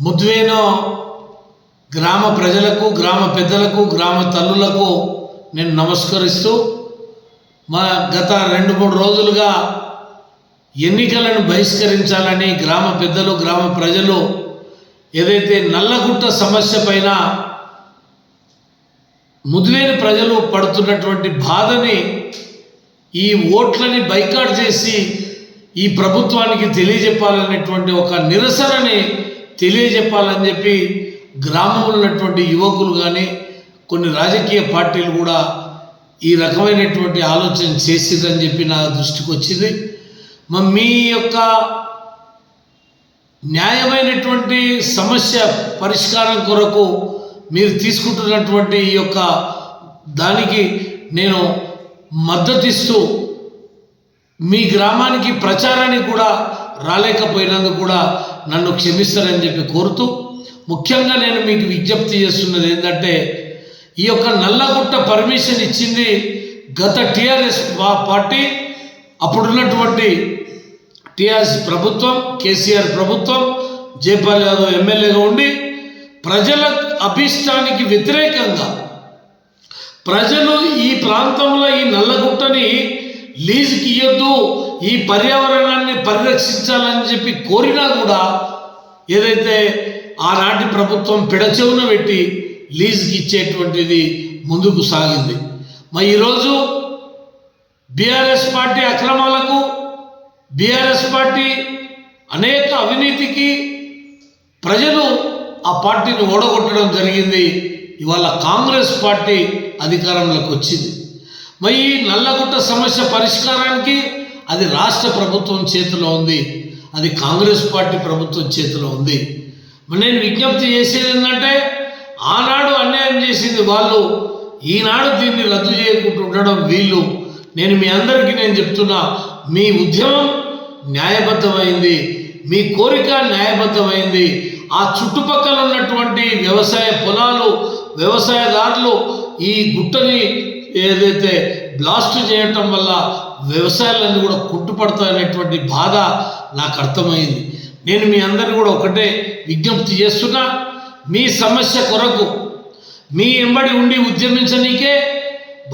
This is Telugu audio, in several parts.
ముద్వేనో గ్రామ ప్రజలకు, గ్రామ పెద్దలకు, గ్రామ తల్లులకు నేను నమస్కరిస్తూ మా గత 2-3 రోజులుగా ఎన్నికలను బహిష్కరించాలని గ్రామ పెద్దలు, గ్రామ ప్రజలు ఏదైతే నల్లగుట్ట సమస్య పైన ముద్వేని ప్రజలు పడుతున్నటువంటి బాధని, ఈ ఓట్లని బైకాట్ చేసి ఈ ప్రభుత్వానికి తెలియజెప్పాలనేటువంటి ఒక నిరసనని తెలియజెప్పాలని చెప్పి గ్రామంలో ఉన్నటువంటి యువకులు కానీ కొన్ని రాజకీయ పార్టీలు కూడా ఈ రకమైనటువంటి ఆలోచన చేసిరని చెప్పి నా దృష్టికి వచ్చింది. మీ యొక్క న్యాయమైనటువంటి సమస్య పరిష్కారం కొరకు మీరు తీసుకుంటున్నటువంటి ఈ యొక్క దానికి నేను మద్దతిస్తూ మీ గ్రామానికి ప్రచారానికి కూడా రాలేకపోయినందుకు కూడా నన్ను క్షమిస్తారని చెప్పి కోరుతూ, ముఖ్యంగా నేను మీకు విజ్ఞప్తి చేస్తున్నది ఏంటంటే, ఈ యొక్క నల్లగుట్ట పర్మిషన్ ఇచ్చింది గత టీఆర్ఎస్ పార్టీ, అప్పుడున్నటువంటి టీఆర్ఎస్ ప్రభుత్వం, కేసీఆర్ ప్రభుత్వం, జైపాల్ యాదవ్ ఎమ్మెల్యేగా ఉండి ప్రజల అభిష్టానికి వ్యతిరేకంగా ప్రజలు ఈ ప్రాంతంలో ఈ నల్లగుట్టని లీజుకి ఇవ్వద్దు, ఈ పర్యావరణాన్ని పరిరక్షించాలని చెప్పి కోరినా కూడా ఏదైతే ఆనాటి ప్రభుత్వం పెడచెవున పెట్టి లీజుకి ఇచ్చేటువంటిది ముందుకు సాగింది. మరి ఈరోజు బీఆర్ఎస్ పార్టీ అక్రమాలకు, బీఆర్ఎస్ పార్టీ అనేక అవినీతికి ప్రజలు ఆ పార్టీని ఓడగొట్టడం జరిగింది. ఇవాళ కాంగ్రెస్ పార్టీ అధికారంలోకి వచ్చింది. మరి ఈ నల్లగుట్ట సమస్య పరిష్కారానికి అది రాష్ట్ర ప్రభుత్వం చేతిలో ఉంది, అది కాంగ్రెస్ పార్టీ ప్రభుత్వం చేతిలో ఉంది. మరి నేను విజ్ఞప్తి చేసేది ఏంటంటే, ఆనాడు అన్యాయం చేసింది వాళ్ళు, ఈనాడు దీన్ని రద్దు చేయకుండా ఉండడం వీళ్ళు. నేను మీ అందరికీ నేను చెప్తున్నా, మీ ఉద్యమం న్యాయబద్ధమైంది, మీ కోరిక న్యాయబద్ధమైంది. ఆ చుట్టుపక్కల ఉన్నటువంటి వ్యవసాయ పొలాలు, వ్యవసాయదారులు ఈ గుట్టని ఏదైతే బ్లాస్ట్ చేయటం వల్ల వ్యవసాయాలన్నీ కూడా కుంటుపడతాయనేటువంటి బాధ నాకు అర్థమైంది. నేను మీ అందరినీ కూడా ఒకటే విజ్ఞప్తి చేస్తున్నా, మీ సమస్య కొరకు మీ ఎంబడి ఉండి ఉద్యమించనీకే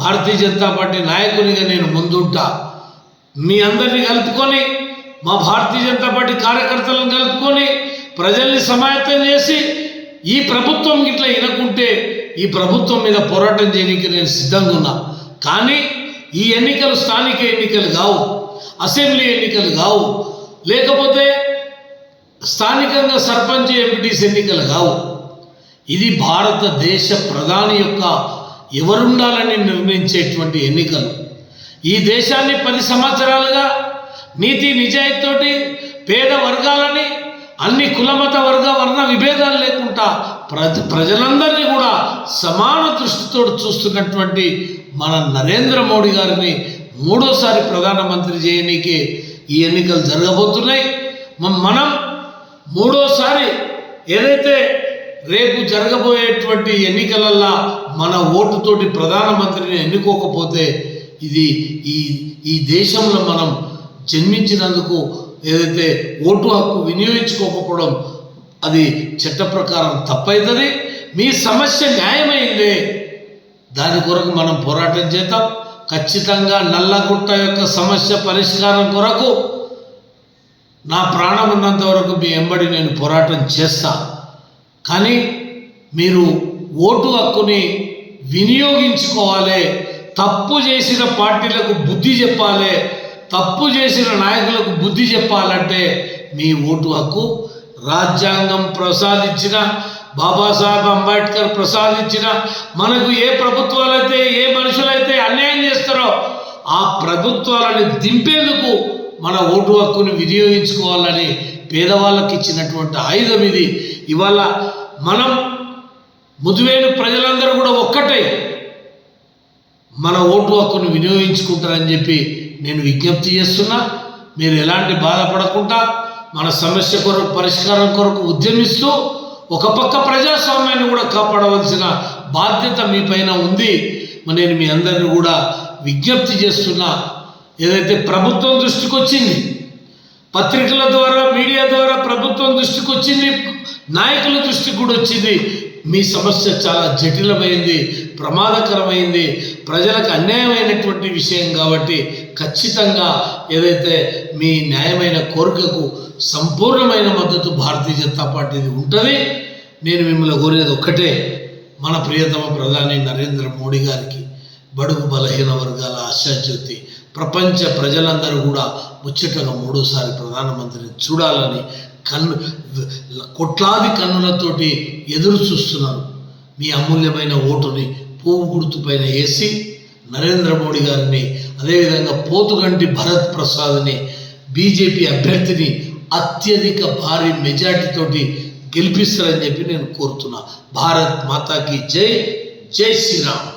భారతీయ జనతా పార్టీ నాయకునిగా నేను ముందుంటా. మీ అందరినీ కలుపుకొని, మా భారతీయ జనతా పార్టీ కార్యకర్తలను కలుపుకొని ప్రజల్ని సమాయత్తం చేసి ఈ ప్రభుత్వం ఇట్లా వినకుంటే ఈ ప్రభుత్వం మీద పోరాటం చేయడానికి నేను సిద్ధంగా ఉన్నా. కానీ ఈ ఎన్నికలు స్థానిక ఎన్నికలు కావు, అసెంబ్లీ ఎన్నికలు కావు, లేకపోతే స్థానికంగా సర్పంచ్, ఎంపీటీసీ ఎన్నికలు కావు. ఇది భారతదేశ ప్రధాని యొక్క ఎవరుండాలని నిర్ణయించేటువంటి ఎన్నికలు. ఈ దేశాన్ని 10 సంవత్సరాలుగా నీతి నిజాయితీతోటి పేద వర్గాలని, అన్ని కులమత వర్ణ విభేదాలు లేకుండా ప్రజలందరినీ కూడా సమాన దృష్టితో చూస్తున్నటువంటి మన నరేంద్ర మోడీ గారిని 3వ ప్రధానమంత్రి చేయనీకే ఈ ఎన్నికలు జరగబోతున్నాయి. మనం 3వ ఏదైతే రేపు జరగబోయేటువంటి ఎన్నికలల్లో మన ఓటుతోటి ప్రధానమంత్రిని ఎన్నుకోకపోతే ఇది ఈ దేశంలో మనం జన్మించినందుకు ఏదైతే ఓటు హక్కు వినియోగించుకోకపోవడం అది చట్ట ప్రకారం తప్పవుతుంది. మీ సమస్య న్యాయమైందే, దాని కొరకు మనం పోరాటం చేద్దాం. ఖచ్చితంగా నల్లగుట్ట యొక్క సమస్య పరిష్కారం కొరకు నా ప్రాణం ఉన్నంత వరకు మీ వెంబడి నేను పోరాటం చేస్తా. కానీ మీరు ఓటు హక్కుని వినియోగించుకోవాలి. తప్పు చేసిన పార్టీలకు బుద్ధి చెప్పాలి, తప్పు చేసిన నాయకులకు బుద్ధి చెప్పాలంటే మీ ఓటు హక్కు రాజ్యాంగం ప్రసాదించిన, బాబాసాహెబ్ అంబేద్కర్ ప్రసాదించిన, మనకు ఏ ప్రభుత్వాలైతే, ఏ మనుషులైతే అన్యాయం చేస్తారో ఆ ప్రభుత్వాలని దింపేందుకు మన ఓటు హక్కుని వినియోగించుకోవాలని పేదవాళ్ళకి ఇచ్చినటువంటి ఆయుధం ఇది. ఇవాళ మనం ముద్వేను ప్రజలందరూ కూడా ఒక్కటే మన ఓటు హక్కును వినియోగించుకుంటారని చెప్పి నేను విజ్ఞప్తి చేస్తున్నా. మీరు ఎలాంటి బాధపడకుండా మన సమస్య కొరకు, పరిష్కారం కొరకు ఉద్యమిస్తూ ఒక పక్క ప్రజాస్వామ్యాన్ని కూడా కాపాడవలసిన బాధ్యత మీ పైన ఉంది. నేను మీ అందరినీ కూడా విజ్ఞప్తి చేస్తున్నా. ఏదైతే ప్రభుత్వం దృష్టికి వచ్చింది, పత్రికల ద్వారా, మీడియా ద్వారా ప్రభుత్వం దృష్టికి వచ్చింది, నాయకుల దృష్టికి కూడా వచ్చింది. మీ సమస్య చాలా జటిలమైంది, ప్రమాదకరమైంది, ప్రజలకు అన్యాయమైనటువంటి విషయం కాబట్టి ఖచ్చితంగా ఏదైతే మీ న్యాయమైన కోరికకు సంపూర్ణమైన మద్దతు భారతీయ జనతా పార్టీది ఉంటుంది. నేను మిమ్మల్ని కోరేది ఒక్కటే, మన ప్రియతమ ప్రధాని నరేంద్ర మోడీ గారికి బడుగు బలహీన వర్గాల ఆశాజ్యోతి ప్రపంచ ప్రజలందరూ కూడా ముచ్చటగా మూడోసారి ప్రధానమంత్రిని చూడాలని కోట్లాది కన్నులతోటి ఎదురు చూస్తున్నారు. మీ అమూల్యమైన ఓటుని పువ్వు గుర్తుపైన వేసి నరేంద్ర మోడీ గారిని, అదేవిధంగా పోతుగంటి భరత్ ప్రసాద్ని, బీజేపీ అభ్యర్థిని అత్యధిక భారీ మెజార్టీతోటి గెలిపిస్తారని చెప్పి నేను కోరుతున్నా. భారత్ మాతాకి జై, జై శ్రీరామ్.